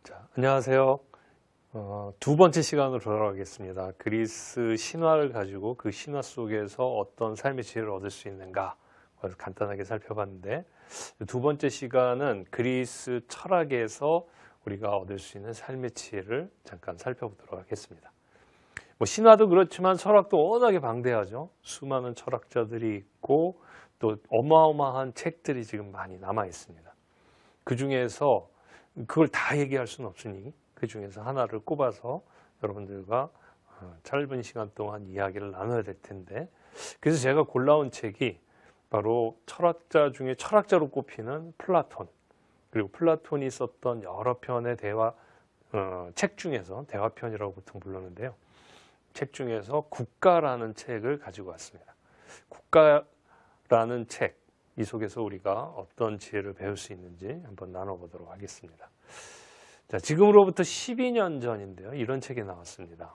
자, 안녕하세요. 두 번째 시간으로 돌아가겠습니다. 그리스 신화를 가지고 그 신화 속에서 어떤 삶의 지혜를 얻을 수 있는가 간단하게 살펴봤는데, 두 번째 시간은 그리스 철학에서 우리가 얻을 수 있는 삶의 지혜를 잠깐 살펴보도록 하겠습니다. 신화도 그렇지만 철학도 워낙에 방대하죠. 수많은 철학자들이 있고 또 어마어마한 책들이 지금 많이 남아 있습니다. 그 중에서 그걸 다 얘기할 수는 없으니 그 중에서 하나를 꼽아서 여러분들과 짧은 시간 동안 이야기를 나눠야 될 텐데, 그래서 제가 골라온 책이 바로 철학자 중에 철학자로 꼽히는 플라톤, 그리고 플라톤이 썼던 여러 편의 책 중에서 대화편이라고 보통 부르는데요. 책 중에서 국가라는 책을 가지고 왔습니다. 국가라는 책, 이 속에서 우리가 어떤 지혜를 배울 수 있는지 한번 나눠보도록 하겠습니다. 자, 지금으로부터 12년 전인데요. 이런 책이 나왔습니다.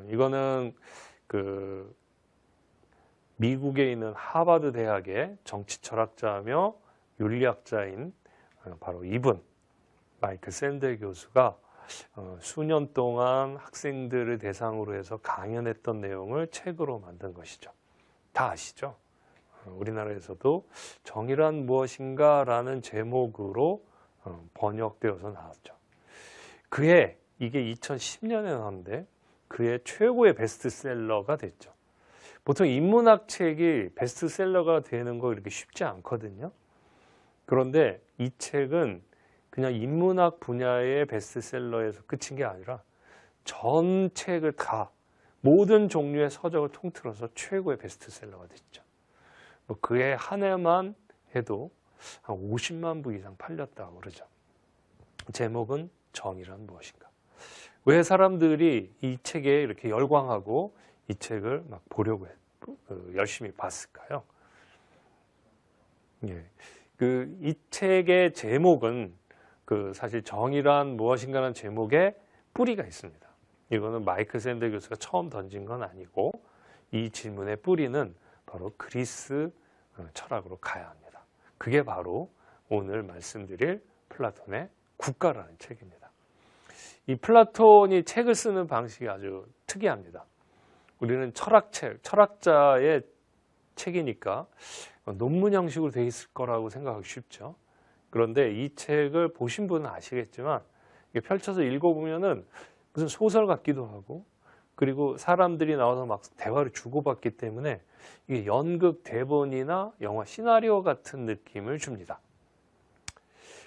이거는 미국에 있는 하버드 대학의 정치 철학자며 윤리학자인 바로 이분 마이클 샌델 교수가 수년 동안 학생들을 대상으로 해서 강연했던 내용을 책으로 만든 것이죠. 다 아시죠? 우리나라에서도 정의란 무엇인가 라는 제목으로 번역되어서 나왔죠. 이게 2010년에 나왔는데 그의 최고의 베스트셀러가 됐죠. 보통 인문학 책이 베스트셀러가 되는 거 이렇게 쉽지 않거든요. 그런데 이 책은 그냥 인문학 분야의 베스트셀러에서 끝인 게 아니라 전 책을 다 모든 종류의 서적을 통틀어서 최고의 베스트셀러가 됐죠. 그해 한 해만 해도 한 50만 부 이상 팔렸다고 그러죠. 제목은 정의란 무엇인가. 왜 사람들이 이 책에 이렇게 열광하고 이 책을 막 보려고 열심히 봤을까요? 예. 이 책의 제목은 사실 정의란 무엇인가라는 제목에 뿌리가 있습니다. 이거는 마이클 샌델 교수가 처음 던진 건 아니고 이 질문의 뿌리는 바로 그리스 철학으로 가야 합니다. 그게 바로 오늘 말씀드릴 플라톤의 국가라는 책입니다. 이 플라톤이 책을 쓰는 방식이 아주 특이합니다. 우리는 철학자의 책이니까 논문 형식으로 되어 있을 거라고 생각하기 쉽죠. 그런데 이 책을 보신 분은 아시겠지만 펼쳐서 읽어보면은 무슨 소설 같기도 하고, 그리고 사람들이 나와서 막 대화를 주고받기 때문에 이게 연극 대본이나 영화 시나리오 같은 느낌을 줍니다.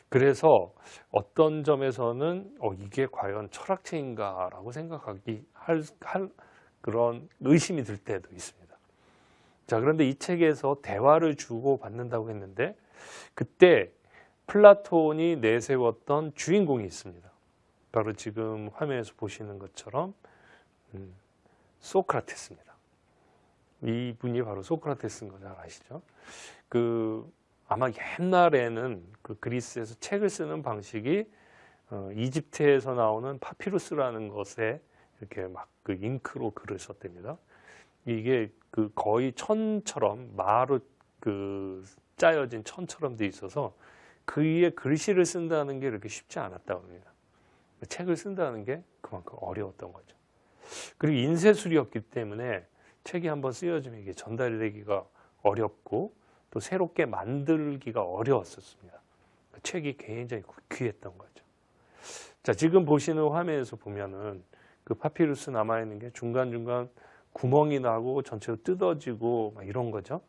그래서 어떤 점에서는 이게 과연 철학책인가 라고 생각하기 할 그런 의심이 들 때도 있습니다. 자, 그런데 이 책에서 대화를 주고받는다고 했는데 그때 플라톤이 내세웠던 주인공이 있습니다. 바로 지금 화면에서 보시는 것처럼 소크라테스입니다. 이분이 바로 소크라테스인 거 잘 아시죠? 아마 옛날에는 그리스에서 책을 쓰는 방식이 이집트에서 나오는 파피루스라는 것에 이렇게 막 잉크로 글을 썼답니다. 이게 거의 천처럼 마로 짜여진 천처럼 돼 있어서 그 위에 글씨를 쓴다는 게 이렇게 쉽지 않았다고 합니다. 책을 쓴다는 게 그만큼 어려웠던 거죠. 그리고 인쇄술이었기 때문에 책이 한번 쓰여지면 이게 전달되기가 어렵고 또 새롭게 만들기가 어려웠었습니다. 책이 굉장히 귀했던 거죠. 자, 지금 보시는 화면에서 보면은 파피루스 남아있는 게 중간중간 구멍이 나고 전체로 뜯어지고 막 이런 거죠.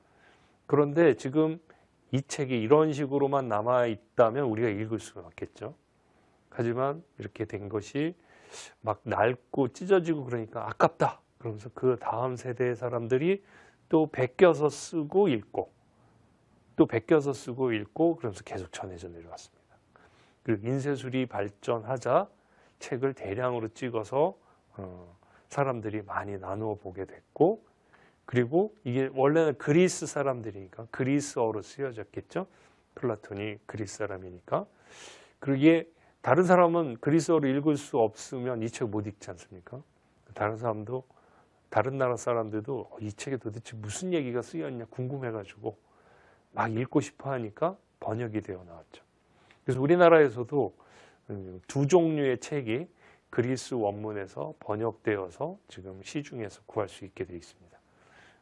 그런데 지금 이 책이 이런 식으로만 남아있다면 우리가 읽을 수는 없겠죠. 하지만 이렇게 된 것이 막 낡고 찢어지고 그러니까 아깝다. 그러면서 그 다음 세대의 사람들이 또 베껴서 쓰고 읽고 또 베껴서 쓰고 읽고 그러면서 계속 전해져 내려왔습니다. 그리고 인쇄술이 발전하자 책을 대량으로 찍어서 사람들이 많이 나누어 보게 됐고, 그리고 이게 원래는 그리스 사람들이니까 그리스어로 쓰여졌겠죠. 플라톤이 그리스 사람이니까. 그리고 이게 다른 사람은 그리스어를 읽을 수 없으면 이 책 못 읽지 않습니까? 다른 나라 사람들도 이 책에 도대체 무슨 얘기가 쓰였냐 궁금해가지고 막 읽고 싶어 하니까 번역이 되어 나왔죠. 그래서 우리나라에서도 두 종류의 책이 그리스 원문에서 번역되어서 지금 시중에서 구할 수 있게 되어 있습니다.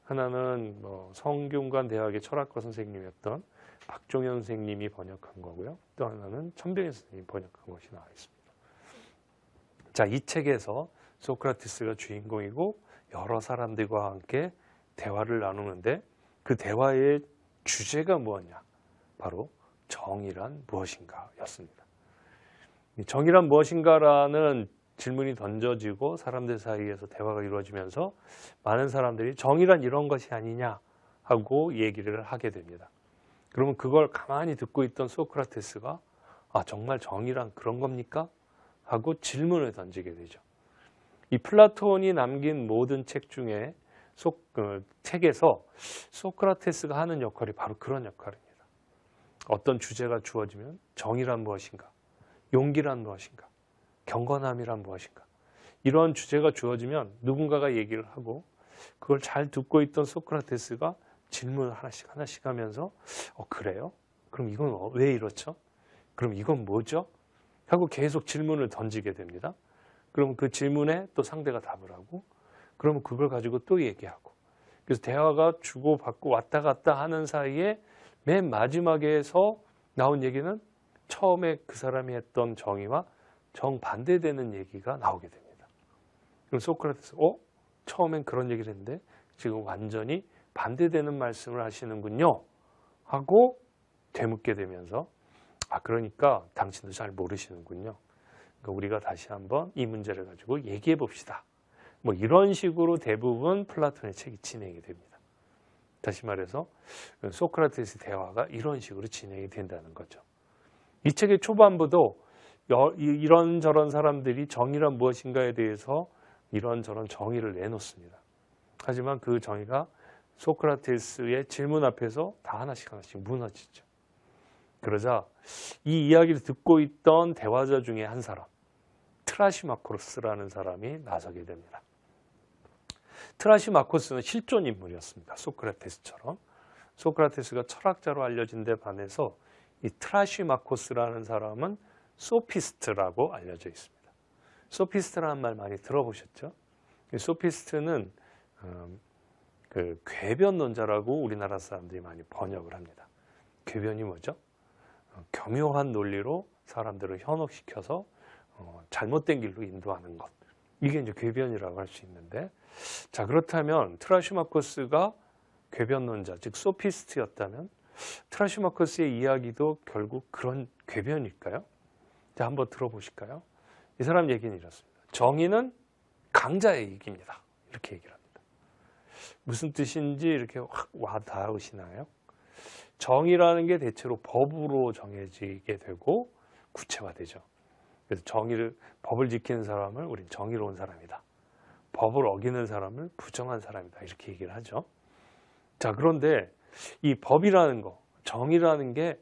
하나는 성균관 대학의 철학과 선생님이었던 박종현 선생님이 번역한 거고요. 또 하나는 천병희 선생님이 번역한 것이 나와 있습니다. 자, 이 책에서 소크라테스가 주인공이고 여러 사람들과 함께 대화를 나누는데 그 대화의 주제가 무엇이냐? 바로 정의란 무엇인가 였습니다. 정의란 무엇인가라는 질문이 던져지고 사람들 사이에서 대화가 이루어지면서 많은 사람들이 정의란 이런 것이 아니냐 하고 얘기를 하게 됩니다. 그러면 그걸 가만히 듣고 있던 소크라테스가 정말 정의란 그런 겁니까? 하고 질문을 던지게 되죠. 이 플라톤이 남긴 모든 책 중에 책에서 소크라테스가 하는 역할이 바로 그런 역할입니다. 어떤 주제가 주어지면 정의란 무엇인가? 용기란 무엇인가? 경건함이란 무엇인가? 이런 주제가 주어지면 누군가가 얘기를 하고 그걸 잘 듣고 있던 소크라테스가 질문을 하나씩 하면서 그래요? 그럼 이건 왜 이렇죠? 그럼 이건 뭐죠? 하고 계속 질문을 던지게 됩니다. 그러면 그 질문에 또 상대가 답을 하고 그러면 그걸 가지고 또 얘기하고 그래서 대화가 주고받고 왔다 갔다 하는 사이에 맨 마지막에서 나온 얘기는 처음에 그 사람이 했던 정의와 정반대되는 얘기가 나오게 됩니다. 그럼 소크라테스 처음엔 그런 얘기를 했는데 지금 완전히 반대되는 말씀을 하시는군요 하고 되묻게 되면서 그러니까 당신도 잘 모르시는군요. 그러니까 우리가 다시 한번 이 문제를 가지고 얘기해 봅시다. 이런 식으로 대부분 플라톤의 책이 진행이 됩니다. 다시 말해서 소크라테스 대화가 이런 식으로 진행이 된다는 거죠. 이 책의 초반부도 이런저런 사람들이 정의란 무엇인가에 대해서 이런저런 정의를 내놓습니다. 하지만 그 정의가 소크라테스의 질문 앞에서 다 하나씩 무너지죠. 그러자 이 이야기를 듣고 있던 대화자 중에 한 사람, 트라시마코스라는 사람이 나서게 됩니다. 트라시마코스는 실존 인물이었습니다. 소크라테스처럼. 소크라테스가 철학자로 알려진 데 반해서 이 트라시마코스라는 사람은 소피스트라고 알려져 있습니다. 소피스트라는 말 많이 들어보셨죠? 소피스트는 그 궤변론자라고 우리나라 사람들이 많이 번역을 합니다. 궤변이 뭐죠? 교묘한 논리로 사람들을 현혹시켜서 잘못된 길로 인도하는 것. 이게 이제 궤변이라고 할 수 있는데, 자, 그렇다면 트라시마코스가 궤변론자, 즉 소피스트였다면 트라시마코스의 이야기도 결국 그런 궤변일까요? 자, 한번 들어보실까요? 이 사람 얘기는 이렇습니다. 정의는 강자의 이익입니다. 이렇게 얘기를 합니다. 무슨 뜻인지 이렇게 확 와닿으시나요? 정의라는 게 대체로 법으로 정해지게 되고 구체화되죠. 그래서 법을 지키는 사람을 우린 정의로운 사람이다. 법을 어기는 사람을 부정한 사람이다. 이렇게 얘기를 하죠. 자, 그런데 이 법이라는 거, 정의라는 게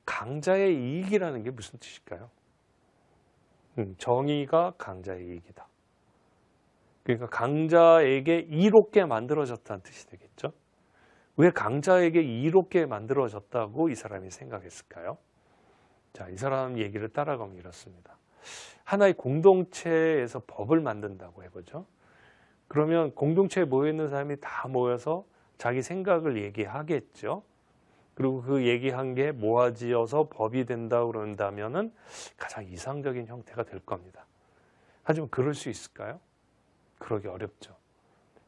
강자의 이익이라는 게 무슨 뜻일까요? 정의가 강자의 이익이다. 그러니까 강자에게 이롭게 만들어졌다는 뜻이 되겠죠. 왜 강자에게 이롭게 만들어졌다고 이 사람이 생각했을까요? 자, 이 사람 얘기를 따라가면 이렇습니다. 하나의 공동체에서 법을 만든다고 해보죠. 그러면 공동체에 모여있는 사람이 다 모여서 자기 생각을 얘기하겠죠. 그리고 그 얘기한 게 모아지어서 법이 된다고 그런다면은 가장 이상적인 형태가 될 겁니다. 하지만 그럴 수 있을까요? 그러기 어렵죠.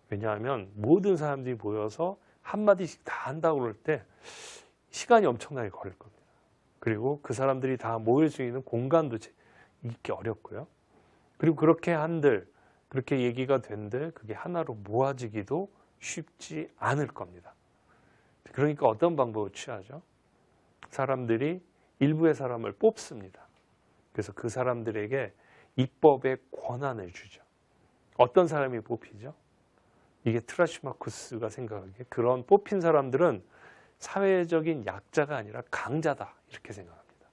왜냐하면 모든 사람들이 모여서 한마디씩 다 한다고 그럴 때 시간이 엄청나게 걸릴 겁니다. 그리고 그 사람들이 다 모일 수 있는 공간도 있기 어렵고요. 그리고 그렇게 얘기가 된들 그게 하나로 모아지기도 쉽지 않을 겁니다. 그러니까 어떤 방법을 취하죠? 사람들이 일부의 사람을 뽑습니다. 그래서 그 사람들에게 입법의 권한을 주죠. 어떤 사람이 뽑히죠? 이게 트라시마코스가 생각하기에 그런 뽑힌 사람들은 사회적인 약자가 아니라 강자다 이렇게 생각합니다.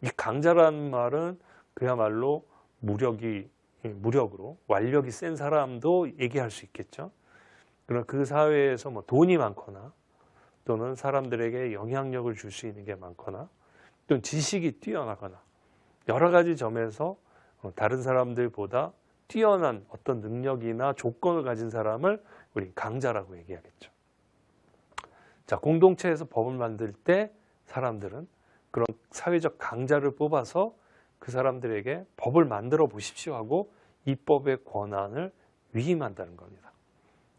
이 강자라는 말은 그야말로 무력으로 완력이 센 사람도 얘기할 수 있겠죠. 그러나 그 사회에서 돈이 많거나 또는 사람들에게 영향력을 줄 수 있는 게 많거나 또는 지식이 뛰어나거나 여러 가지 점에서 다른 사람들보다 뛰어난 어떤 능력이나 조건을 가진 사람을 우리 강자라고 얘기하겠죠. 자, 공동체에서 법을 만들 때 사람들은 그런 사회적 강자를 뽑아서 그 사람들에게 법을 만들어 보십시오 하고 입법의 권한을 위임한다는 겁니다.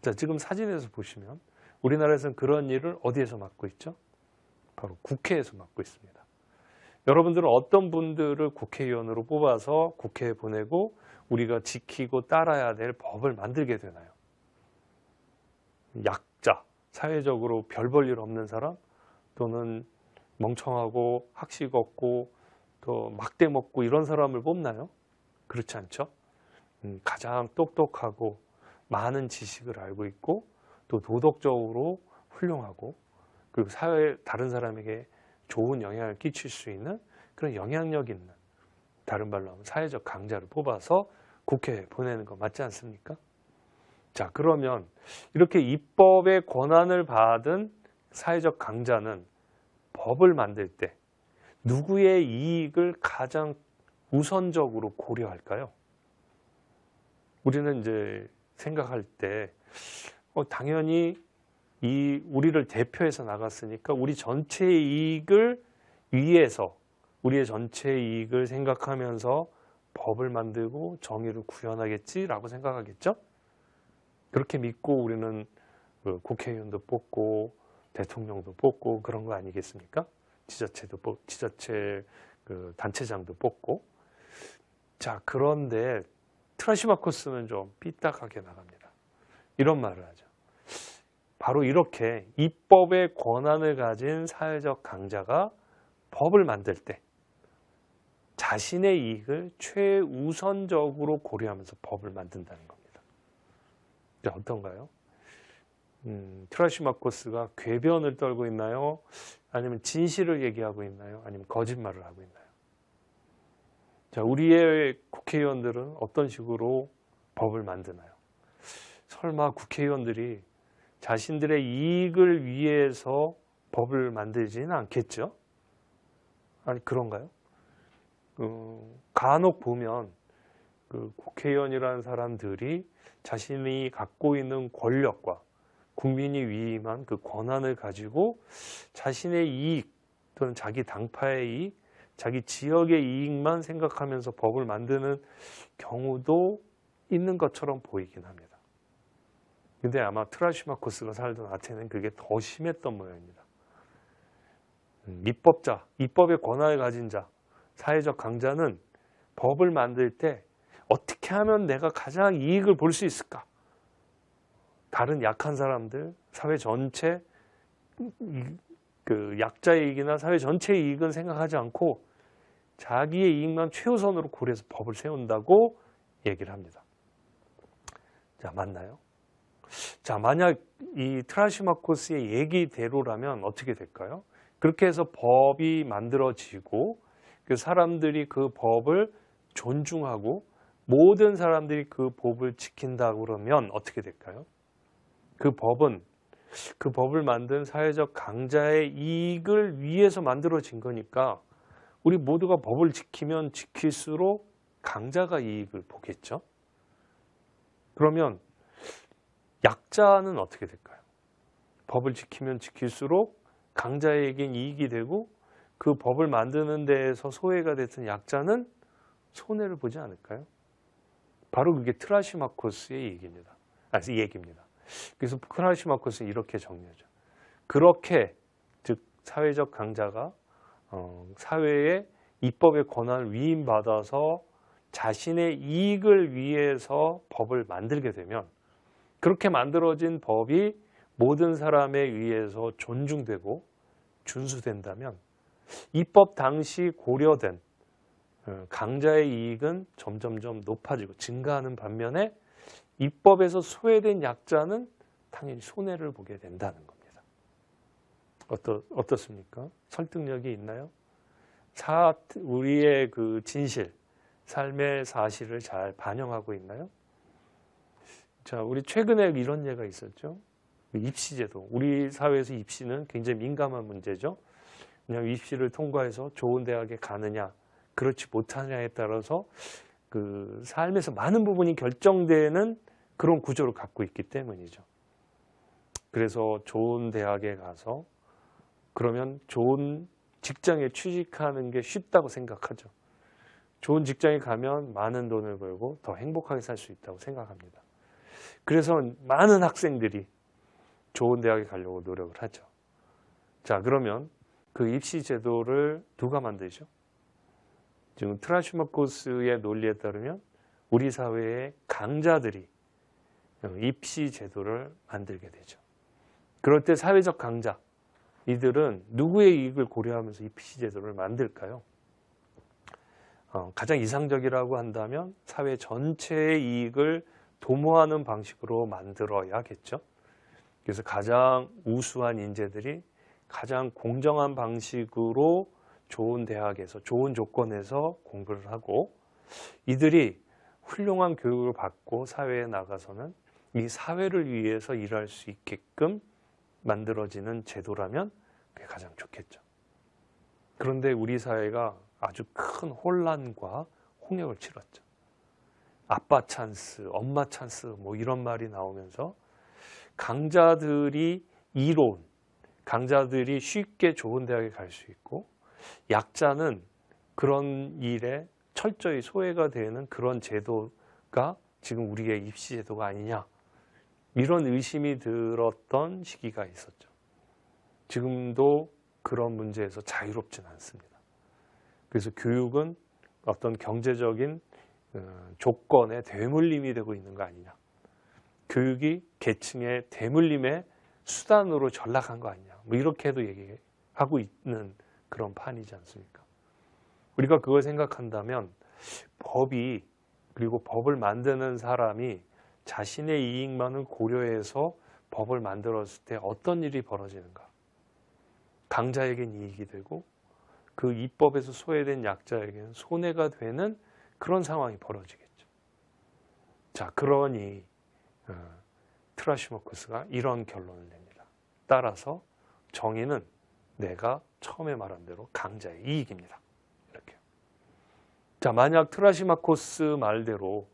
자, 지금 사진에서 보시면 우리나라에서는 그런 일을 어디에서 맡고 있죠? 바로 국회에서 맡고 있습니다. 여러분들은 어떤 분들을 국회의원으로 뽑아서 국회에 보내고 우리가 지키고 따라야 될 법을 만들게 되나요? 약자, 사회적으로 별 볼 일 없는 사람, 또는 멍청하고 학식 없고 또 막대 먹고 이런 사람을 뽑나요? 그렇지 않죠? 가장 똑똑하고 많은 지식을 알고 있고 또 도덕적으로 훌륭하고 그리고 사회에 다른 사람에게 좋은 영향을 끼칠 수 있는 그런 영향력 있는, 다른 말로 하면 사회적 강자를 뽑아서 국회에 보내는 거 맞지 않습니까? 자, 그러면 이렇게 입법의 권한을 받은 사회적 강자는 법을 만들 때 누구의 이익을 가장 우선적으로 고려할까요? 우리는 이제 생각할 때 당연히 우리를 대표해서 나갔으니까 우리 전체의 이익을 위해서 우리의 전체의 이익을 생각하면서 법을 만들고 정의를 구현하겠지라고 생각하겠죠? 그렇게 믿고 우리는 국회의원도 뽑고 대통령도 뽑고 그런 거 아니겠습니까? 지자체 단체장도 뽑고. 자, 그런데 트라시마코스는 좀 삐딱하게 나갑니다. 이런 말을 하죠. 바로 이렇게 입법의 권한을 가진 사회적 강자가 법을 만들 때 자신의 이익을 최우선적으로 고려하면서 법을 만든다는 겁니다. 자, 어떤가요? 트라시마코스가 궤변을 떨고 있나요? 아니면 진실을 얘기하고 있나요? 아니면 거짓말을 하고 있나요? 자, 우리의 국회의원들은 어떤 식으로 법을 만드나요? 설마 국회의원들이 자신들의 이익을 위해서 법을 만들지는 않겠죠? 아니, 그런가요? 간혹 보면 국회의원이라는 사람들이 자신이 갖고 있는 권력과 국민이 위임한 그 권한을 가지고 자신의 이익 또는 자기 당파의 이익, 자기 지역의 이익만 생각하면서 법을 만드는 경우도 있는 것처럼 보이긴 합니다. 근데 아마 트라시마코스가 살던 아테네는 그게 더 심했던 모양입니다. 입법자, 입법의 권한을 가진 자, 사회적 강자는 법을 만들 때 어떻게 하면 내가 가장 이익을 볼 수 있을까? 다른 약한 사람들, 사회 전체, 약자의 이익이나 사회 전체의 이익은 생각하지 않고 자기의 이익만 최우선으로 고려해서 법을 세운다고 얘기를 합니다. 자, 맞나요? 자, 만약 이 트라시마코스의 얘기대로라면 어떻게 될까요? 그렇게 해서 법이 만들어지고 그 사람들이 그 법을 존중하고 모든 사람들이 그 법을 지킨다 그러면 어떻게 될까요? 그 법을 만든 사회적 강자의 이익을 위해서 만들어진 거니까 우리 모두가 법을 지키면 지킬수록 강자가 이익을 보겠죠? 그러면 약자는 어떻게 될까요? 법을 지키면 지킬수록 강자에겐 이익이 되고 그 법을 만드는 데에서 소외가 됐던 약자는 손해를 보지 않을까요? 바로 그게 트라시마코스의 얘기입니다. 그래서 트라시마코스는 이렇게 정리하죠. 그렇게 즉 사회적 강자가 사회의 입법의 권한을 위임받아서 자신의 이익을 위해서 법을 만들게 되면 그렇게 만들어진 법이 모든 사람에 의해서 존중되고 준수된다면 입법 당시 고려된 강자의 이익은 점점점 높아지고 증가하는 반면에 입법에서 소외된 약자는 당연히 손해를 보게 된다는 겁니다. 어떻습니까? 설득력이 있나요? 우리의 그 진실, 삶의 사실을 잘 반영하고 있나요? 자, 우리 최근에 이런 예가 있었죠. 입시제도. 우리 사회에서 입시는 굉장히 민감한 문제죠. 그냥 입시를 통과해서 좋은 대학에 가느냐, 그렇지 못하냐에 따라서 그 삶에서 많은 부분이 결정되는 그런 구조를 갖고 있기 때문이죠. 그래서 좋은 대학에 가서 그러면 좋은 직장에 취직하는 게 쉽다고 생각하죠. 좋은 직장에 가면 많은 돈을 벌고 더 행복하게 살 수 있다고 생각합니다. 그래서 많은 학생들이 좋은 대학에 가려고 노력을 하죠. 자, 그러면 그 입시 제도를 누가 만들죠? 지금 트라시마코스의 논리에 따르면 우리 사회의 강자들이 입시 제도를 만들게 되죠. 그럴 때 사회적 강자, 이들은 누구의 이익을 고려하면서 입시 제도를 만들까요? 가장 이상적이라고 한다면 사회 전체의 이익을 도모하는 방식으로 만들어야겠죠. 그래서 가장 우수한 인재들이 가장 공정한 방식으로 좋은 대학에서 좋은 조건에서 공부를 하고 이들이 훌륭한 교육을 받고 사회에 나가서는 이 사회를 위해서 일할 수 있게끔 만들어지는 제도라면 그게 가장 좋겠죠. 그런데 우리 사회가 아주 큰 혼란과 홍역을 치렀죠. 아빠 찬스, 엄마 찬스 뭐 이런 말이 나오면서 강자들이 이로운, 강자들이 쉽게 좋은 대학에 갈 수 있고 약자는 그런 일에 철저히 소외가 되는 그런 제도가 지금 우리의 입시 제도가 아니냐 이런 의심이 들었던 시기가 있었죠. 지금도 그런 문제에서 자유롭지는 않습니다. 그래서 교육은 어떤 경제적인 조건의 대물림이 되고 있는 거 아니냐. 교육이 계층의 대물림의 수단으로 전락한 거 아니냐. 뭐 이렇게도 얘기하고 있는 그런 판이지 않습니까? 우리가 그걸 생각한다면 법이 그리고 법을 만드는 사람이 자신의 이익만을 고려해서 법을 만들었을 때 어떤 일이 벌어지는가? 강자에겐 이익이 되고 그 입법에서 소외된 약자에게는 손해가 되는 그런 상황이 벌어지겠죠. 자, 그러니 트라시모쿠스가 이런 결론을 냅니다. 따라서 정의는 내가 처음에 말한 대로 강자의 이익입니다. 이렇게. 자, 만약 트라시마코스 말대로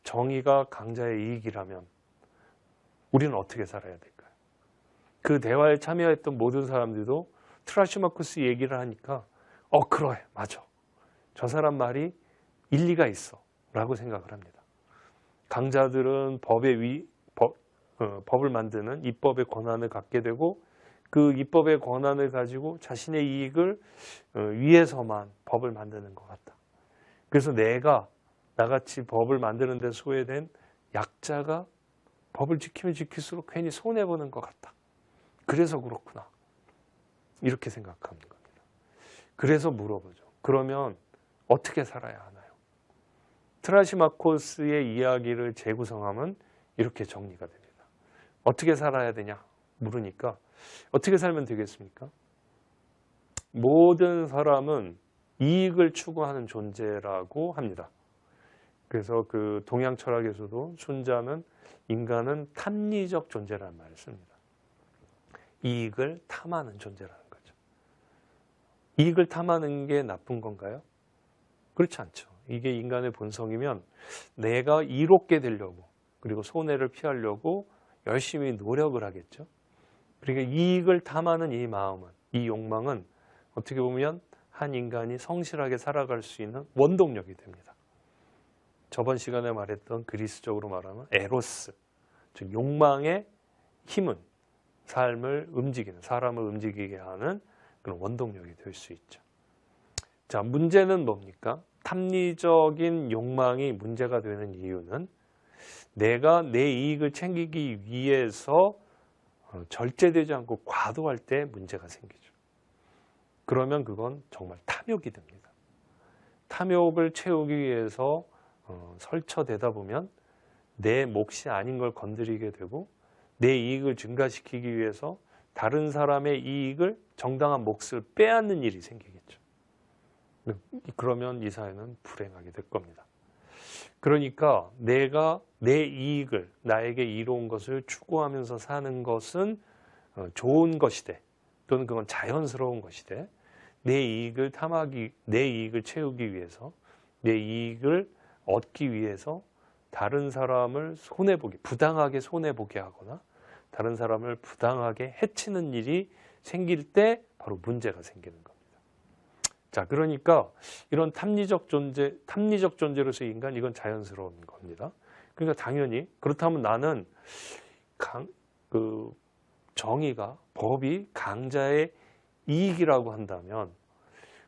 정의가 강자의 이익이라면 우리는 어떻게 살아야 될까요? 그 대화에 참여했던 모든 사람들도 트라시마코스 얘기를 하니까 그래, 맞아. 저 사람 말이 일리가 있어 라고 생각을 합니다. 강자들은 법을 만드는 입법의 권한을 갖게 되고 그 입법의 권한을 가지고 자신의 이익을 위해서만 법을 만드는 것 같다. 그래서 내가 나같이 법을 만드는 데 소외된 약자가 법을 지키면 지킬수록 괜히 손해보는 것 같다. 그래서 그렇구나. 이렇게 생각하는 겁니다. 그래서 물어보죠. 그러면 어떻게 살아야 하나요? 트라시마코스의 이야기를 재구성하면 이렇게 정리가 됩니다. 어떻게 살아야 되냐 물으니까 어떻게 살면 되겠습니까? 모든 사람은 이익을 추구하는 존재라고 합니다. 그래서 그 동양 철학에서도 순자는 인간은 탐리적 존재라는 말을 씁니다. 이익을 탐하는 존재라는 거죠. 이익을 탐하는 게 나쁜 건가요? 그렇지 않죠. 이게 인간의 본성이면 내가 이롭게 되려고 그리고 손해를 피하려고 열심히 노력을 하겠죠. 그러니까 이익을 탐하는 이 마음은, 이 욕망은 어떻게 보면 한 인간이 성실하게 살아갈 수 있는 원동력이 됩니다. 저번 시간에 말했던 그리스적으로 말하면 에로스, 즉 욕망의 힘은 삶을 움직이는, 사람을 움직이게 하는 그런 원동력이 될 수 있죠. 자, 문제는 뭡니까? 탐리적인 욕망이 문제가 되는 이유는 내가 내 이익을 챙기기 위해서 절제되지 않고 과도할 때 문제가 생기죠. 그러면 그건 정말 탐욕이 됩니다. 탐욕을 채우기 위해서 설쳐대다 보면 내 몫이 아닌 걸 건드리게 되고 내 이익을 증가시키기 위해서 다른 사람의 이익을 정당한 몫을 빼앗는 일이 생기겠죠. 그러면 이 사회는 불행하게 될 겁니다. 그러니까 내가 내 이익을, 나에게 이로운 것을 추구하면서 사는 것은 좋은 것이되 또는 그건 자연스러운 것이되 내 이익을 탐하기, 내 이익을 채우기 위해서, 내 이익을 얻기 위해서 다른 사람을 손해보게, 부당하게 손해보게 하거나 다른 사람을 부당하게 해치는 일이 생길 때 바로 문제가 생기는 겁니다. 자, 그러니까 이런 탐리적 존재로서 인간, 이건 자연스러운 겁니다. 그러니까 당연히 그렇다면 나는 정의가, 법이 강자의 이익이라고 한다면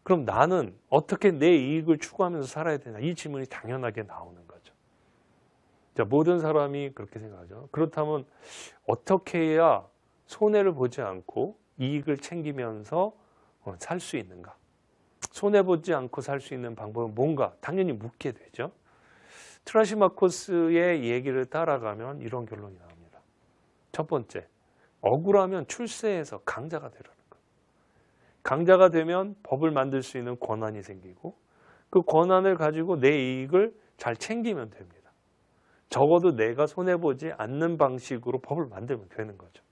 그럼 나는 어떻게 내 이익을 추구하면서 살아야 되나? 이 질문이 당연하게 나오는 거죠. 자, 모든 사람이 그렇게 생각하죠. 그렇다면 어떻게 해야 손해를 보지 않고 이익을 챙기면서 살 수 있는가? 손해보지 않고 살 수 있는 방법은 뭔가? 당연히 묻게 되죠. 트라시마코스의 얘기를 따라가면 이런 결론이 나옵니다. 첫 번째, 억울하면 출세해서 강자가 되라는 거예요. 강자가 되면 법을 만들 수 있는 권한이 생기고 그 권한을 가지고 내 이익을 잘 챙기면 됩니다. 적어도 내가 손해보지 않는 방식으로 법을 만들면 되는 거죠.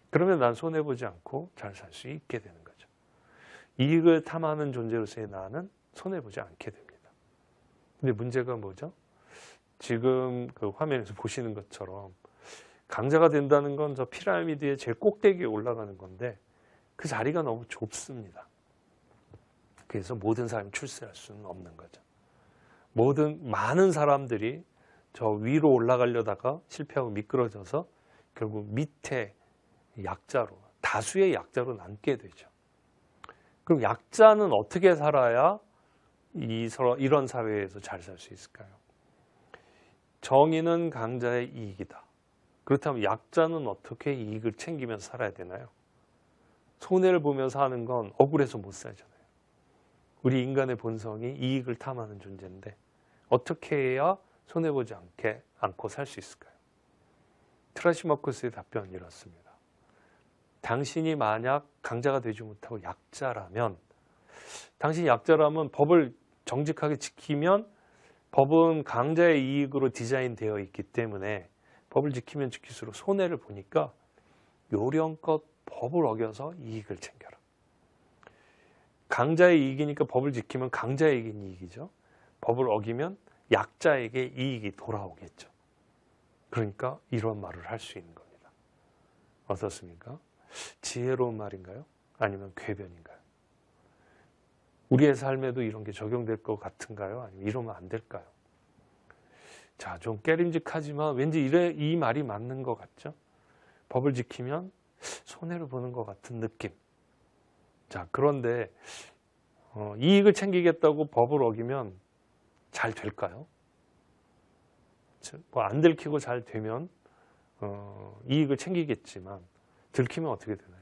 그러면 난 손해보지 않고 잘 살 수 있게 되는 거죠. 이익을 탐하는 존재로서의 나는 손해보지 않게 됩니다. 근데 문제가 뭐죠? 지금 그 화면에서 보시는 것처럼 강자가 된다는 건 저 피라미드의 제일 꼭대기에 올라가는 건데 그 자리가 너무 좁습니다. 그래서 모든 사람이 출세할 수는 없는 거죠. 많은 사람들이 저 위로 올라가려다가 실패하고 미끄러져서 결국 밑에 약자로, 다수의 약자로 남게 되죠. 그럼 약자는 어떻게 살아야 이런 사회에서 잘 살 수 있을까요? 정의는 강자의 이익이다. 그렇다면 약자는 어떻게 이익을 챙기면서 살아야 되나요? 손해를 보면서 하는 건 억울해서 못 살잖아요. 우리 인간의 본성이 이익을 탐하는 존재인데 어떻게 해야 손해보지 않고 살 수 있을까요? 트라시마코스의 답변은 이렇습니다. 당신이 만약 강자가 되지 못하고 약자라면, 당신이 약자라면 법을 정직하게 지키면 법은 강자의 이익으로 디자인되어 있기 때문에 법을 지키면 지킬수록 손해를 보니까 요령껏 법을 어겨서 이익을 챙겨라. 강자의 이익이니까 법을 지키면 강자에게 이익이죠. 법을 어기면 약자에게 이익이 돌아오겠죠. 그러니까 이런 말을 할 수 있는 겁니다. 어떻습니까? 지혜로운 말인가요? 아니면 궤변인가요? 우리의 삶에도 이런 게 적용될 것 같은가요? 아니면 이러면 안 될까요? 자, 좀 깨림직하지만 왠지 이 말이 맞는 것 같죠? 법을 지키면 손해를 보는 것 같은 느낌. 자, 그런데 이익을 챙기겠다고 법을 어기면 잘 될까요? 뭐 안 들키고 잘 되면 이익을 챙기겠지만 들키면 어떻게 되나요?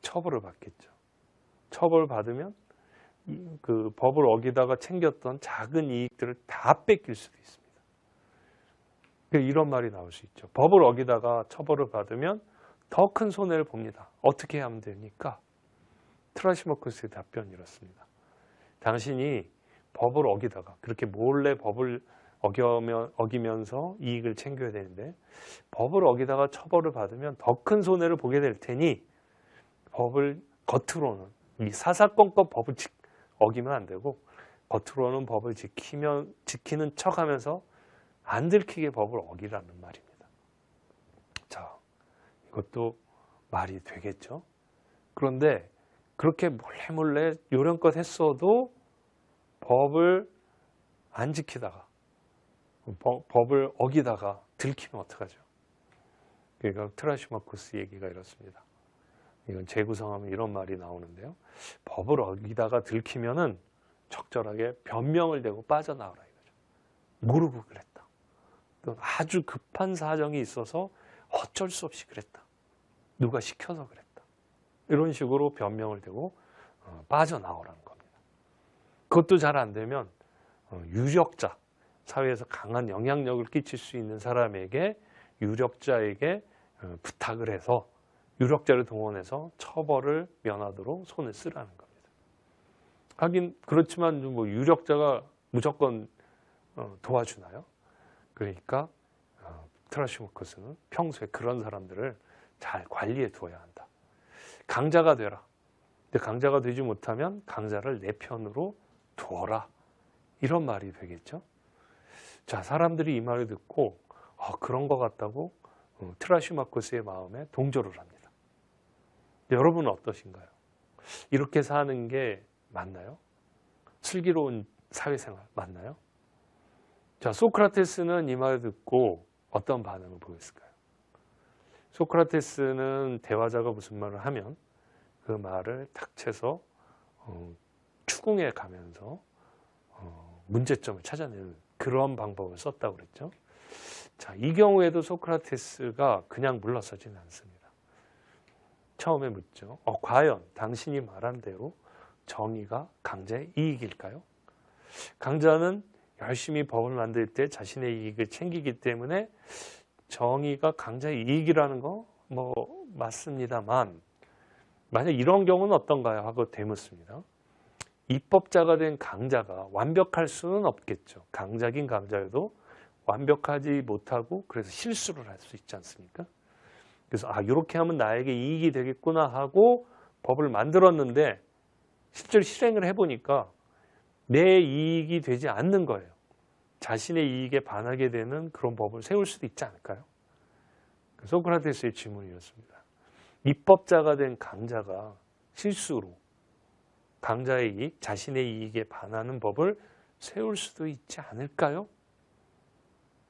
처벌을 받겠죠. 처벌을 받으면 그 법을 어기다가 챙겼던 작은 이익들을 다 뺏길 수도 있습니다. 이런 말이 나올 수 있죠. 법을 어기다가 처벌을 받으면 더 큰 손해를 봅니다. 어떻게 하면 됩니까? 트라시마코스의 답변이 이렇습니다. 당신이 법을 어기다가 그렇게 몰래 법을 어기면서 이익을 챙겨야 되는데 법을 어기다가 처벌을 받으면 더 큰 손해를 보게 될 테니 법을 겉으로는 이 사사건건 법을 어기면 안 되고 겉으로는 법을 지키는 척하면서 안 들키게 법을 어기라는 말입니다. 자, 이것도 말이 되겠죠? 그런데 그렇게 몰래 요령껏 했어도 법을 안 지키다가 법을 어기다가 들키면 어떡하죠? 그러니까 트라시마코스 얘기가 이렇습니다. 이건 재구성하면 이런 말이 나오는데요. 법을 어기다가 들키면은 적절하게 변명을 대고 빠져나오라 이거죠. 모르고 그랬다. 또 아주 급한 사정이 있어서 어쩔 수 없이 그랬다. 누가 시켜서 그랬다. 이런 식으로 변명을 대고 빠져나오라는 겁니다. 그것도 잘 안 되면 유력자, 사회에서 강한 영향력을 끼칠 수 있는 사람에게 유력자에게 부탁을 해서 유력자를 동원해서 처벌을 면하도록 손을 쓰라는 겁니다. 하긴 그렇지만 뭐 유력자가 무조건 도와주나요? 그러니까 트라시마코스는 평소에 그런 사람들을 잘 관리해 두어야 한다. 강자가 되라. 근데 강자가 되지 못하면 강자를 내 편으로 두어라. 이런 말이 되겠죠. 자, 사람들이 이 말을 듣고 그런 것 같다고 트라시마코스의 마음에 동조를 합니다. 여러분은 어떠신가요? 이렇게 사는 게 맞나요? 슬기로운 사회생활 맞나요? 자, 소크라테스는 이 말을 듣고 어떤 반응을 보였을까요? 소크라테스는 대화자가 무슨 말을 하면 그 말을 탁채서 추궁해 가면서 문제점을 찾아내는 그런 방법을 썼다고 그랬죠. 자, 이 경우에도 소크라테스가 그냥 물러서지는 않습니다. 처음에 묻죠. 과연 당신이 말한 대로 정의가 강자의 이익일까요? 강자는 열심히 법을 만들 때 자신의 이익을 챙기기 때문에 정의가 강자의 이익이라는 거 맞습니다만, 만약 이런 경우는 어떤가요? 하고 되묻습니다. 입법자가 된 강자가 완벽할 수는 없겠죠. 강자긴 강자여도 완벽하지 못하고 그래서 실수를 할 수 있지 않습니까? 그래서 이렇게 하면 나에게 이익이 되겠구나 하고 법을 만들었는데 실제로 실행을 해보니까 내 이익이 되지 않는 거예요. 자신의 이익에 반하게 되는 그런 법을 세울 수도 있지 않을까요? 소크라테스의 질문이었습니다. 입법자가 된 강자가 실수로 강자의 이익, 자신의 이익에 반하는 법을 세울 수도 있지 않을까요?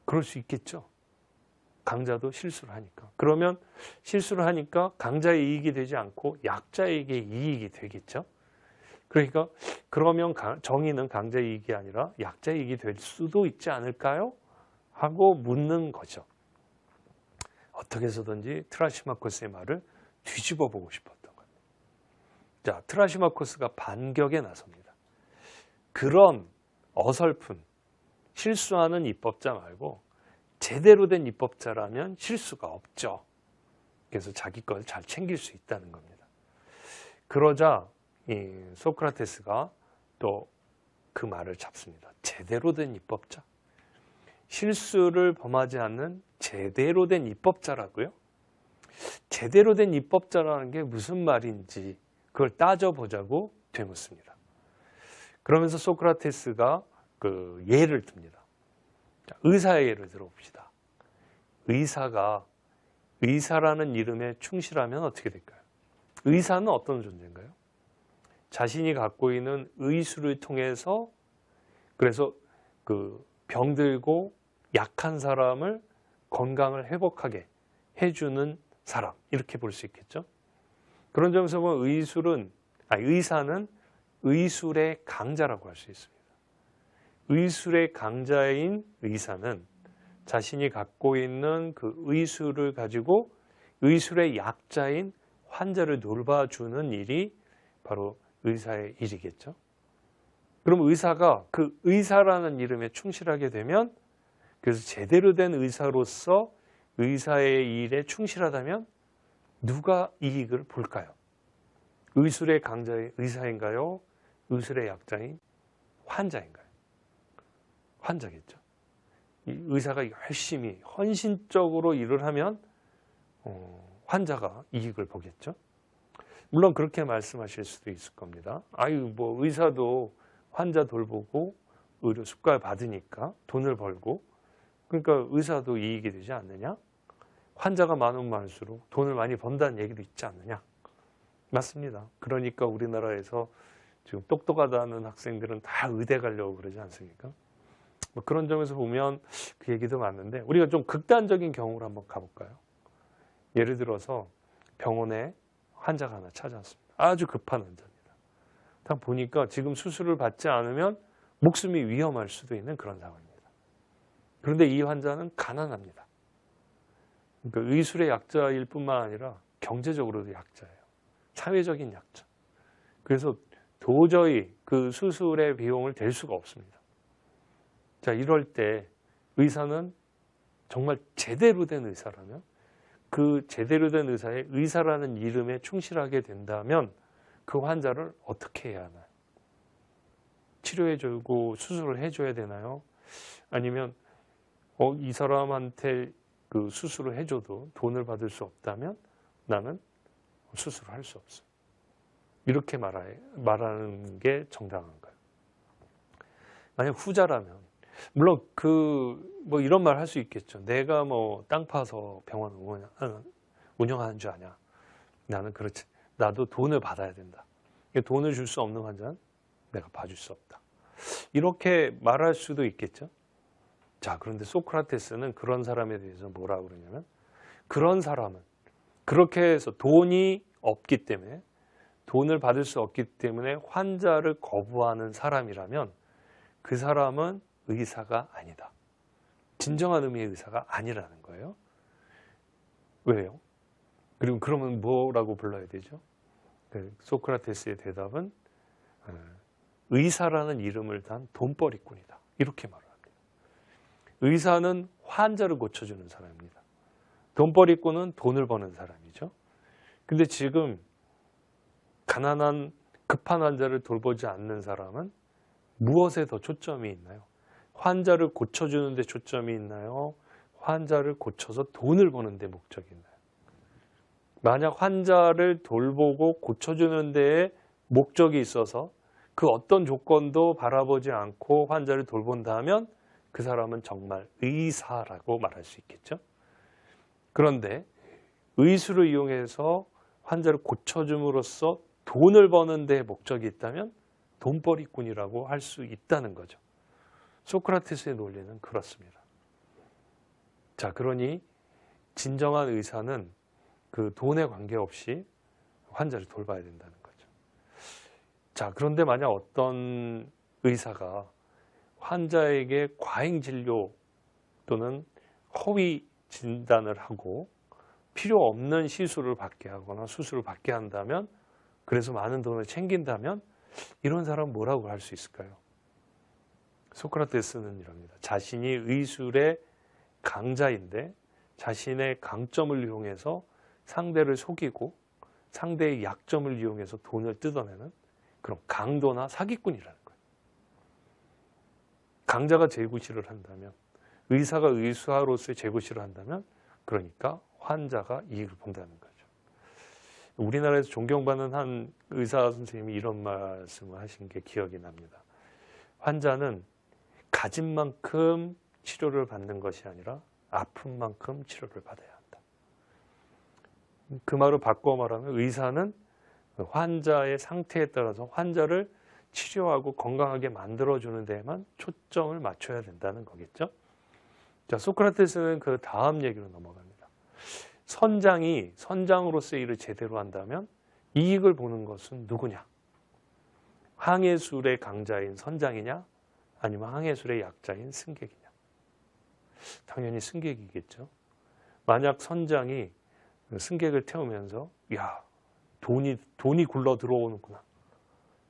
그럴 수 있겠죠. 강자도 실수를 하니까. 그러면 실수를 하니까 강자의 이익이 되지 않고 약자에게 이익이 되겠죠. 그러니까 그러면 정의는 강자의 이익이 아니라 약자의 이익이 될 수도 있지 않을까요? 하고 묻는 거죠. 어떻게 해서든지 트라시마코스의 말을 뒤집어 보고 싶었던 겁니다. 자, 트라시마코스가 반격에 나섭니다. 그런 어설픈 실수하는 입법자 말고 제대로 된 입법자라면 실수가 없죠. 그래서 자기 걸 잘 챙길 수 있다는 겁니다. 그러자 소크라테스가 또 그 말을 잡습니다. 제대로 된 입법자. 실수를 범하지 않는 제대로 된 입법자라고요? 제대로 된 입법자라는 게 무슨 말인지 그걸 따져보자고 되묻습니다. 그러면서 소크라테스가 그 예를 듭니다. 자, 의사의 예를 들어봅시다. 의사라는 이름에 충실하면 어떻게 될까요? 의사는 어떤 존재인가요? 자신이 갖고 있는 의술을 통해서 그래서 그 병들고 약한 사람을 건강을 회복하게 해주는 사람, 이렇게 볼 수 있겠죠. 그런 점에서 보면 의사는 의술의 강자라고 할 수 있습니다. 의술의 강자인 의사는 자신이 갖고 있는 그 의술을 가지고 의술의 약자인 환자를 돌봐주는 일이 바로 의사의 일이겠죠. 그럼 의사가 그 의사라는 이름에 충실하게 되면, 그래서 제대로 된 의사로서 의사의 일에 충실하다면 누가 이익을 볼까요? 의술의 강자의 의사인가요? 의술의 약자인 환자인가요? 환자겠죠. 이 의사가 열심히 헌신적으로 일을 하면 환자가 이익을 보겠죠. 물론 그렇게 말씀하실 수도 있을 겁니다. 의사도 환자 돌보고 의료 수가 받으니까 돈을 벌고, 그러니까 의사도 이익이 되지 않느냐? 환자가 많으면 많을수록 돈을 많이 번다는 얘기도 있지 않느냐? 맞습니다. 그러니까 우리나라에서 지금 똑똑하다는 학생들은 다 의대 가려고 그러지 않습니까? 그런 점에서 보면 그 얘기도 맞는데, 우리가 좀 극단적인 경우로 한번 가볼까요? 예를 들어서 병원에 환자가 하나 찾아왔습니다. 아주 급한 환자입니다. 딱 보니까 지금 수술을 받지 않으면 목숨이 위험할 수도 있는 그런 상황입니다. 그런데 이 환자는 가난합니다. 그러니까 의술의 약자일 뿐만 아니라 경제적으로도 약자예요. 사회적인 약자. 그래서 도저히 그 수술의 비용을 댈 수가 없습니다. 자, 이럴 때 의사는 정말 제대로 된 의사라면, 그 제대로 된 의사의 의사라는 이름에 충실하게 된다면 그 환자를 어떻게 해야 하나요? 치료해주고 수술을 해줘야 되나요? 아니면 이 사람한테 그 수술을 해줘도 돈을 받을 수 없다면 나는 수술을 할 수 없어. 이렇게 말하는 게 정당한 거예요. 만약 후자라면 물론 뭐 이런 말 할 수 있겠죠. 내가 뭐 땅 파서 병원 운영하는 줄 아냐. 나는 그렇지. 나도 돈을 받아야 된다. 돈을 줄 수 없는 환자는 내가 봐줄 수 없다. 이렇게 말할 수도 있겠죠. 자, 그런데 소크라테스는 그런 사람에 대해서 뭐라고 그러냐면, 그런 사람은 그렇게 해서 돈이 없기 때문에, 돈을 받을 수 없기 때문에 환자를 거부하는 사람이라면 그 사람은 의사가 아니다. 진정한 의미의 의사가 아니라는 거예요. 왜요? 그리고 그러면 뭐라고 불러야 되죠? 소크라테스의 대답은 의사라는 이름을 단 돈벌이꾼이다. 이렇게 말을 합니다. 의사는 환자를 고쳐주는 사람입니다. 돈벌이꾼은 돈을 버는 사람이죠. 근데 지금 가난한 급한 환자를 돌보지 않는 사람은 무엇에 더 초점이 있나요? 환자를 고쳐주는 데 초점이 있나요? 환자를 고쳐서 돈을 버는 데 목적이 있나요? 만약 환자를 돌보고 고쳐주는 데에 목적이 있어서 그 어떤 조건도 바라보지 않고 환자를 돌본다면 그 사람은 정말 의사라고 말할 수 있겠죠. 그런데 의술을 이용해서 환자를 고쳐줌으로써 돈을 버는 데 목적이 있다면 돈벌이꾼이라고 할 수 있다는 거죠. 소크라테스의 논리는 그렇습니다. 자, 그러니 진정한 의사는 그 돈에 관계없이 환자를 돌봐야 된다는 거죠. 자, 그런데 만약 어떤 의사가 환자에게 과잉 진료 또는 허위 진단을 하고 필요 없는 시술을 받게 하거나 수술을 받게 한다면, 그래서 많은 돈을 챙긴다면 이런 사람은 뭐라고 할 수 있을까요? 소크라테스는 이럽니다. 자신이 의술의 강자인데 자신의 강점을 이용해서 상대를 속이고 상대의 약점을 이용해서 돈을 뜯어내는 그런 강도나 사기꾼이라는 거예요. 강자가 재구시를 한다면, 의사가 의사로서의 재구시를 한다면, 그러니까 환자가 이익을 본다는 거죠. 우리나라에서 존경받는 한 의사 선생님이 이런 말씀을 하신 게 기억이 납니다. 환자는 가진 만큼 치료를 받는 것이 아니라 아픈 만큼 치료를 받아야 한다. 그 말을 바꿔 말하면 의사는 환자의 상태에 따라서 환자를 치료하고 건강하게 만들어주는 데에만 초점을 맞춰야 된다는 거겠죠. 자, 소크라테스는 그 다음 얘기로 넘어갑니다. 선장이 선장으로서의 일을 제대로 한다면 이익을 보는 것은 누구냐? 항해술의 강자인 선장이냐? 아니면 항해술의 약자인 승객이냐? 당연히 승객이겠죠. 만약 선장이 승객을 태우면서 야, 돈이 굴러 들어오는구나,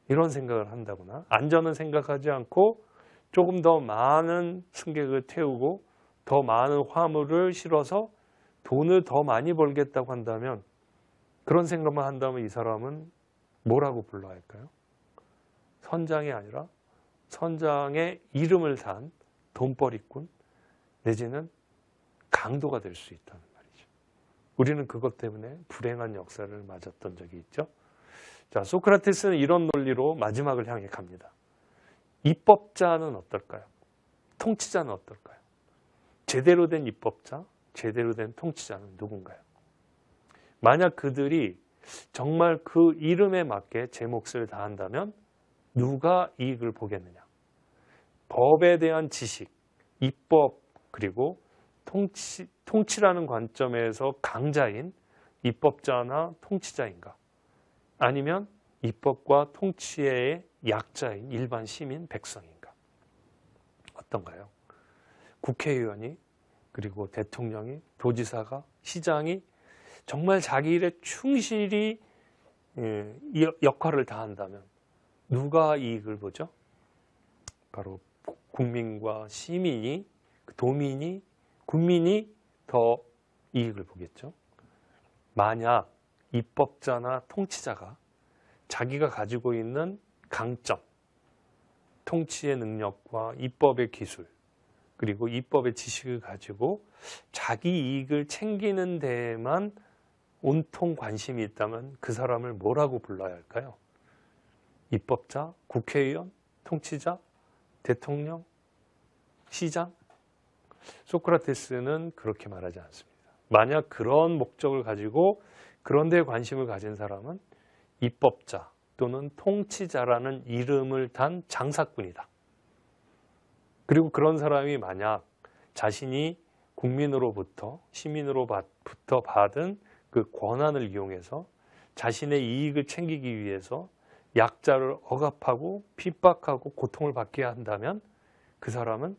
이런 생각을 한다거나, 안전은 생각하지 않고 조금 더 많은 승객을 태우고 더 많은 화물을 실어서 돈을 더 많이 벌겠다고 한다면, 그런 생각만 한다면 이 사람은 뭐라고 불러야 할까요? 선장이 아니라 선장의 이름을 산 돈벌이꾼 내지는 강도가 될 수 있다는 말이죠. 우리는 그것 때문에 불행한 역사를 맞았던 적이 있죠. 자, 소크라테스는 이런 논리로 마지막을 향해 갑니다. 입법자는 어떨까요? 통치자는 어떨까요? 제대로 된 입법자, 제대로 된 통치자는 누군가요? 만약 그들이 정말 그 이름에 맞게 제 몫을 다한다면 누가 이익을 보겠느냐? 법에 대한 지식, 입법, 그리고 통치라는 관점에서 강자인 입법자나 통치자인가? 아니면 입법과 통치의 약자인 일반 시민, 백성인가? 어떤가요? 국회의원이, 그리고 대통령이, 도지사가, 시장이 정말 자기 일에 충실히 역할을 다한다면 누가 이익을 보죠? 바로 국민과 시민이, 도민이, 국민이 더 이익을 보겠죠. 만약 입법자나 통치자가 자기가 가지고 있는 강점, 통치의 능력과 입법의 기술, 그리고 입법의 지식을 가지고 자기 이익을 챙기는 데에만 온통 관심이 있다면 그 사람을 뭐라고 불러야 할까요? 입법자, 국회의원, 통치자, 대통령, 시장? 소크라테스는 그렇게 말하지 않습니다. 만약 그런 목적을 가지고 그런 데에 관심을 가진 사람은 입법자 또는 통치자라는 이름을 단 장사꾼이다. 그리고 그런 사람이 만약 자신이 국민으로부터, 시민으로부터 받은 그 권한을 이용해서 자신의 이익을 챙기기 위해서 약자를 억압하고 핍박하고 고통을 받게 한다면 그 사람은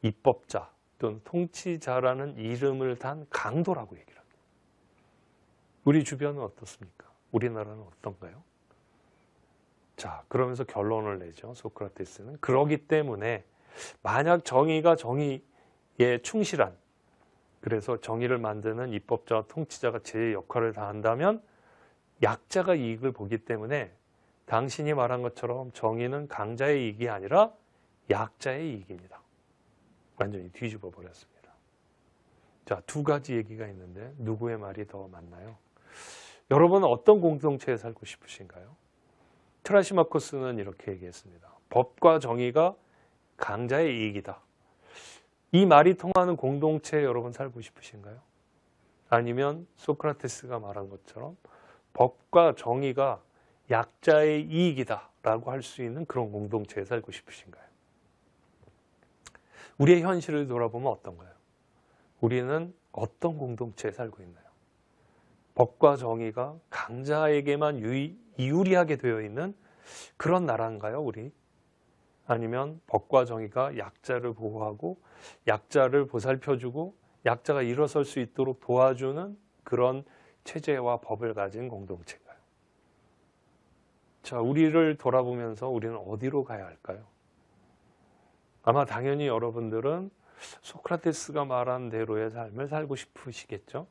입법자 또는 통치자라는 이름을 단 강도라고 얘기를 합니다. 우리 주변은 어떻습니까? 우리나라는 어떤가요? 자, 그러면서 결론을 내죠. 소크라테스는. 그러기 때문에 만약 정의가 정의에 충실한, 그래서 정의를 만드는 입법자와 통치자가 제 역할을 다한다면 약자가 이익을 보기 때문에 당신이 말한 것처럼 정의는 강자의 이익이 아니라 약자의 이익입니다. 완전히 뒤집어 버렸습니다. 자, 두 가지 얘기가 있는데 누구의 말이 더 맞나요? 여러분은 어떤 공동체에 살고 싶으신가요? 트라시마코스는 이렇게 얘기했습니다. 법과 정의가 강자의 이익이다. 이 말이 통하는 공동체에 여러분 살고 싶으신가요? 아니면 소크라테스가 말한 것처럼 법과 정의가 약자의 이익이다 라고 할 수 있는 그런 공동체에 살고 싶으신가요? 우리의 현실을 돌아보면 어떤가요? 우리는 어떤 공동체에 살고 있나요? 법과 정의가 강자에게만 유리하게 되어 있는 그런 나라인가요, 우리? 아니면 법과 정의가 약자를 보호하고 약자를 보살펴주고 약자가 일어설 수 있도록 도와주는 그런 체제와 법을 가진 공동체인가요? 자, 우리를 돌아보면서 우리는 어디로 가야 할까요? 아마 당연히 여러분들은 소크라테스가 말한 대로의 삶을 살고 싶으시겠죠?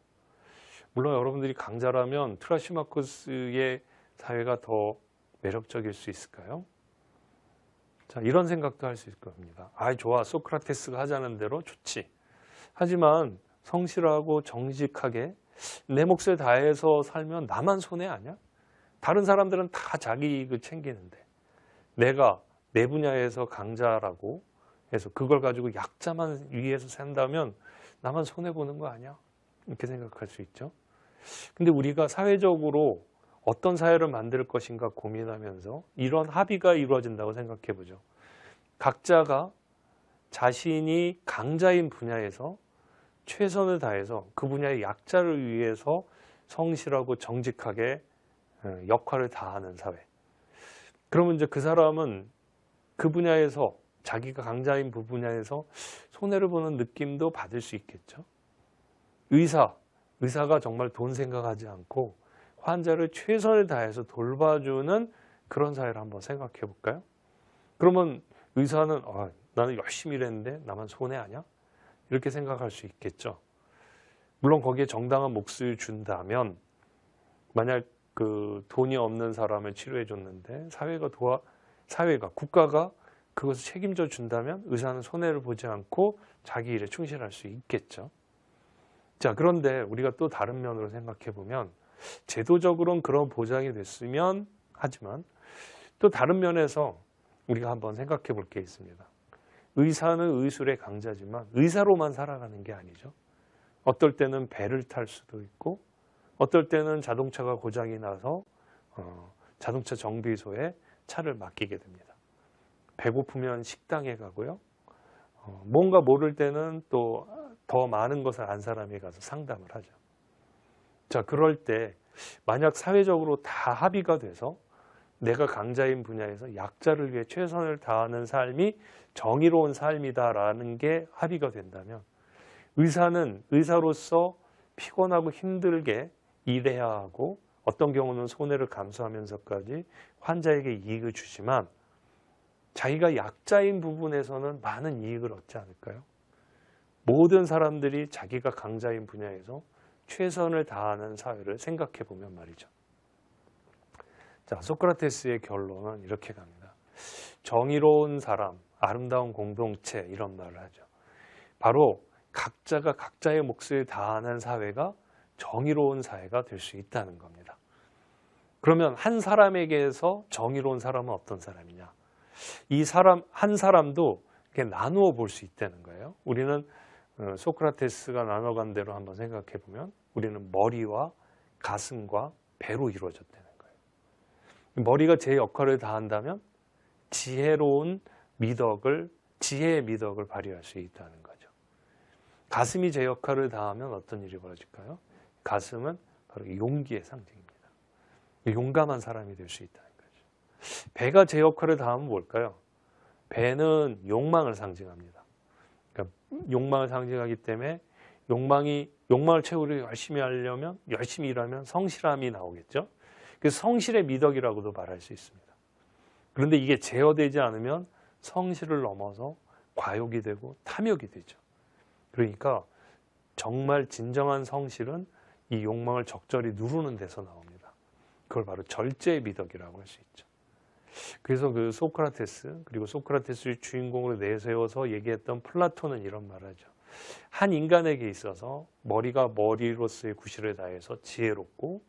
물론 여러분들이 강자라면 트라시마코스의 사회가 더 매력적일 수 있을까요? 자, 이런 생각도 할 수 있을 겁니다. 아, 좋아. 소크라테스가 하자는 대로 좋지. 하지만 성실하고 정직하게 내 몫을 다해서 살면 나만 손해 아니야? 다른 사람들은 다 자기 이익을 챙기는데 내가 내 분야에서 강자라고 해서 그걸 가지고 약자만 위해서 산다면 나만 손해보는 거 아니야? 이렇게 생각할 수 있죠. 근데 우리가 사회적으로 어떤 사회를 만들 것인가 고민하면서 이런 합의가 이루어진다고 생각해 보죠. 각자가 자신이 강자인 분야에서 최선을 다해서 그 분야의 약자를 위해서 성실하고 정직하게 역할을 다하는 사회. 그러면 이제 그 사람은 그 분야에서 자기가 강자인 그 분야에서 손해를 보는 느낌도 받을 수 있겠죠. 의사가 정말 돈 생각하지 않고 환자를 최선을 다해서 돌봐주는 그런 사회를 한번 생각해 볼까요? 그러면 의사는 나는 열심히 일했는데 나만 손해하냐? 이렇게 생각할 수 있겠죠. 물론 거기에 정당한 몫을 준다면 만약 그 돈이 없는 사람을 치료해 줬는데 사회가 국가가 그것을 책임져 준다면 의사는 손해를 보지 않고 자기 일에 충실할 수 있겠죠. 자, 그런데 우리가 또 다른 면으로 생각해 보면 제도적으로는 그런 보장이 됐으면 하지만 또 다른 면에서 우리가 한번 생각해 볼 게 있습니다. 의사는 의술의 강자지만 의사로만 살아가는 게 아니죠. 어떨 때는 배를 탈 수도 있고 어떨 때는 자동차가 고장이 나서 자동차 정비소에 차를 맡기게 됩니다. 배고프면 식당에 가고요. 뭔가 모를 때는 또 더 많은 것을 안 사람에 가서 상담을 하죠. 자, 그럴 때 만약 사회적으로 다 합의가 돼서 내가 강자인 분야에서 약자를 위해 최선을 다하는 삶이 정의로운 삶이다라는 게 합의가 된다면 의사는 의사로서 피곤하고 힘들게 일해야 하고 어떤 경우는 손해를 감수하면서까지 환자에게 이익을 주지만 자기가 약자인 부분에서는 많은 이익을 얻지 않을까요? 모든 사람들이 자기가 강자인 분야에서 최선을 다하는 사회를 생각해 보면 말이죠. 자, 소크라테스의 결론은 이렇게 갑니다. 정의로운 사람, 아름다운 공동체 이런 말을 하죠. 바로 각자가 각자의 몫을 다하는 사회가 정의로운 사회가 될 수 있다는 겁니다. 그러면 한 사람에게서 정의로운 사람은 어떤 사람이냐? 이 사람 한 사람도 이렇게 나누어 볼 수 있다는 거예요. 우리는 소크라테스가 나눠간 대로 한번 생각해 보면 우리는 머리와 가슴과 배로 이루어졌다는 거예요. 머리가 제 역할을 다한다면 지혜의 미덕을 발휘할 수 있다는 거죠. 가슴이 제 역할을 다하면 어떤 일이 벌어질까요? 가슴은 바로 용기의 상징입니다. 용감한 사람이 될 수 있다는 거죠. 배가 제 역할을 다하면 뭘까요? 배는 욕망을 상징합니다. 그러니까 욕망을 상징하기 때문에 욕망을 채우려 열심히 일하면 성실함이 나오겠죠. 그래서 성실의 미덕이라고도 말할 수 있습니다. 그런데 이게 제어되지 않으면 성실을 넘어서 과욕이 되고 탐욕이 되죠. 그러니까 정말 진정한 성실은 이 욕망을 적절히 누르는 데서 나옵니다. 그걸 바로 절제의 미덕이라고 할 수 있죠. 그래서 그 소크라테스, 그리고 소크라테스의 주인공으로 내세워서 얘기했던 플라톤은 이런 말을 하죠. 한 인간에게 있어서 머리가 머리로서의 구실을 다해서 지혜롭고,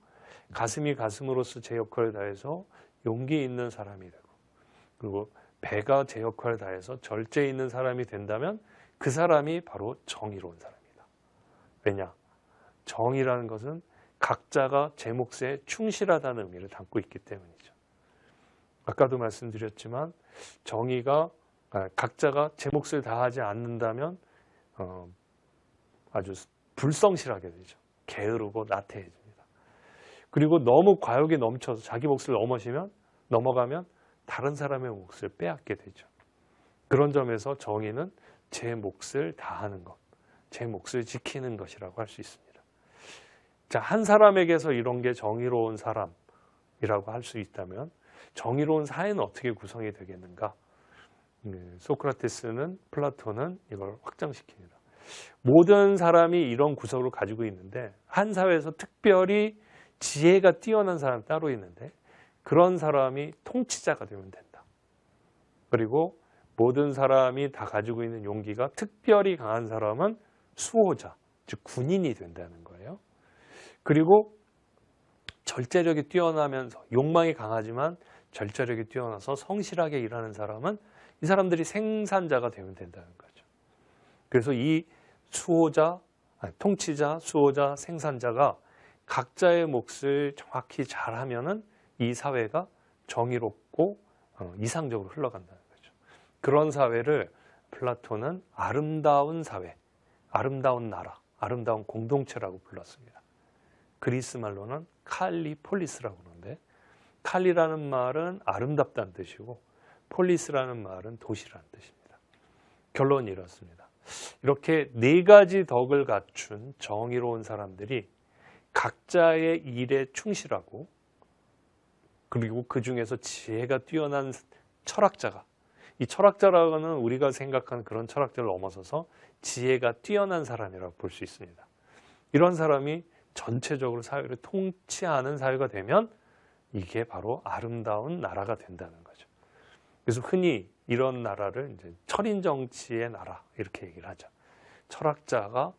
가슴이 가슴으로서 제 역할을 다해서 용기 있는 사람이 되고, 그리고 배가 제 역할을 다해서 절제 있는 사람이 된다면 그 사람이 바로 정의로운 사람이다. 왜냐? 정의라는 것은 각자가 제 몫에 충실하다는 의미를 담고 있기 때문이죠. 아까도 말씀드렸지만 정의가 각자가 제 몫을 다하지 않는다면 아주 불성실하게 되죠. 게으르고 나태해집니다. 그리고 너무 과욕에 넘쳐서 자기 몫을 넘어가면 다른 사람의 몫을 빼앗게 되죠. 그런 점에서 정의는 제 몫을 다하는 것, 제 몫을 지키는 것이라고 할 수 있습니다. 자, 한 사람에게서 이런 게 정의로운 사람이라고 할 수 있다면 정의로운 사회는 어떻게 구성이 되겠는가? 소크라테스는, 플라톤은 이걸 확장시킵니다. 모든 사람이 이런 구석을 가지고 있는데 한 사회에서 특별히 지혜가 뛰어난 사람이 따로 있는데 그런 사람이 통치자가 되면 된다. 그리고 모든 사람이 다 가지고 있는 용기가 특별히 강한 사람은 수호자, 즉 군인이 된다는 거예요. 그리고 절제력이 뛰어나면서 욕망이 강하지만 절제력이 뛰어나서 성실하게 일하는 사람은 이 사람들이 생산자가 되면 된다는 거죠. 그래서 이 통치자, 수호자, 생산자가 각자의 몫을 정확히 잘하면은 이 사회가 정의롭고 이상적으로 흘러간다는 거죠. 그런 사회를 플라톤은 아름다운 사회, 아름다운 나라, 아름다운 공동체라고 불렀습니다. 그리스 말로는 칼리폴리스라고 그러는데 칼리라는 말은 아름답다는 뜻이고 폴리스라는 말은 도시라는 뜻입니다. 결론이 이렇습니다. 이렇게 네 가지 덕을 갖춘 정의로운 사람들이 각자의 일에 충실하고 그리고 그 중에서 지혜가 뛰어난 철학자가, 이 철학자라고는 우리가 생각하는 그런 철학자를 넘어서서 지혜가 뛰어난 사람이라고 볼 수 있습니다. 이런 사람이 전체적으로 사회를 통치하는 사회가 되면 이게 바로 아름다운 나라가 된다는 거죠. 그래서 흔히 이런 나라를 이제 철인 정치의 나라 이렇게 얘기를 하죠. 철학자가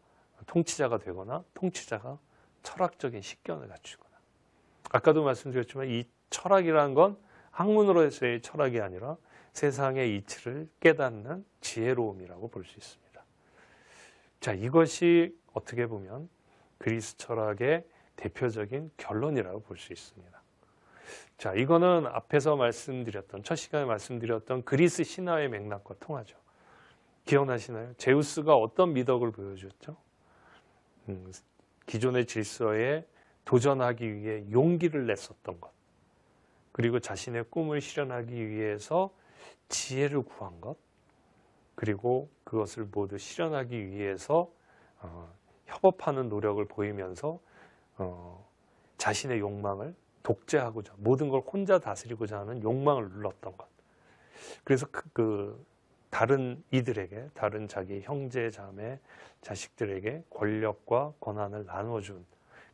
통치자가 되거나 통치자가 철학적인 식견을 갖추거나. 아까도 말씀드렸지만 이 철학이라는 건 학문으로서의 철학이 아니라 세상의 이치를 깨닫는 지혜로움이라고 볼 수 있습니다. 자, 이것이 어떻게 보면 그리스 철학의 대표적인 결론이라고 볼 수 있습니다. 자, 이거는 앞에서 첫 시간에 말씀드렸던 그리스 신화의 맥락과 통하죠. 기억나시나요? 제우스가 어떤 미덕을 보여줬죠? 기존의 질서에 도전하기 위해 용기를 냈었던 것, 그리고 자신의 꿈을 실현하기 위해서 지혜를 구한 것, 그리고 그것을 모두 실현하기 위해서 협업하는 노력을 보이면서 자신의 욕망을 독재하고자, 모든 걸 혼자 다스리고자 하는 욕망을 눌렀던 것. 그래서 다른 이들에게, 다른 자기 형제, 자매, 자식들에게 권력과 권한을 나눠준,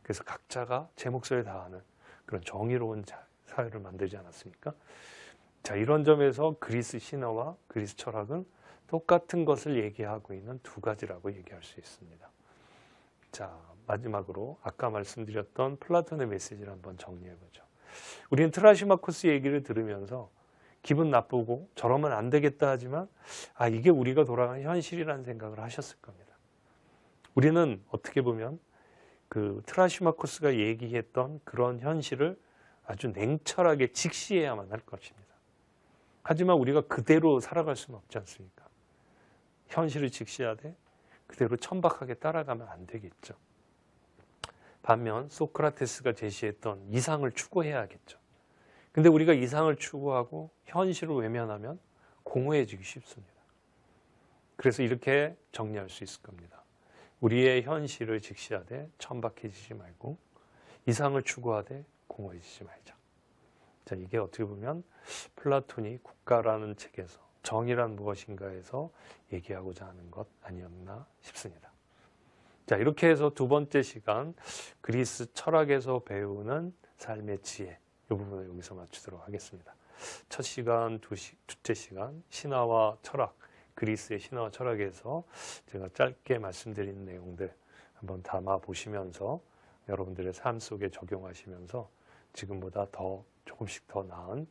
그래서 각자가 제 몫을 다하는 그런 정의로운 사회를 만들지 않았습니까? 자, 이런 점에서 그리스 신화와 그리스 철학은 똑같은 것을 얘기하고 있는 두 가지라고 얘기할 수 있습니다. 자, 마지막으로 아까 말씀드렸던 플라톤의 메시지를 한번 정리해 보죠. 우리는 트라시마코스 얘기를 들으면서 기분 나쁘고 저러면 안 되겠다 하지만 이게 우리가 돌아가는 현실이라는 생각을 하셨을 겁니다. 우리는 어떻게 보면 그 트라시마코스가 얘기했던 그런 현실을 아주 냉철하게 직시해야만 할 것입니다. 하지만 우리가 그대로 살아갈 수는 없지 않습니까? 현실을 직시하되 그대로 천박하게 따라가면 안 되겠죠. 반면 소크라테스가 제시했던 이상을 추구해야겠죠. 근데 우리가 이상을 추구하고 현실을 외면하면 공허해지기 쉽습니다. 그래서 이렇게 정리할 수 있을 겁니다. 우리의 현실을 직시하되 천박해지지 말고 이상을 추구하되 공허해지지 말자. 자, 이게 어떻게 보면 플라톤이 국가라는 책에서 정의란 무엇인가에서 얘기하고자 하는 것 아니었나 싶습니다. 자, 이렇게 해서 두 번째 시간 그리스 철학에서 배우는 삶의 지혜 이 부분을 여기서 마치도록 하겠습니다. 첫 시간, 둘째 시간 신화와 철학, 그리스의 신화와 철학에서 제가 짧게 말씀드린 내용들 한번 담아 보시면서 여러분들의 삶 속에 적용하시면서 지금보다 더 조금씩 더 나은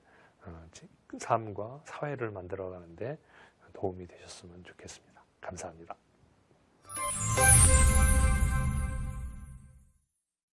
삶과 사회를 만들어가는데 도움이 되셨으면 좋겠습니다. 감사합니다.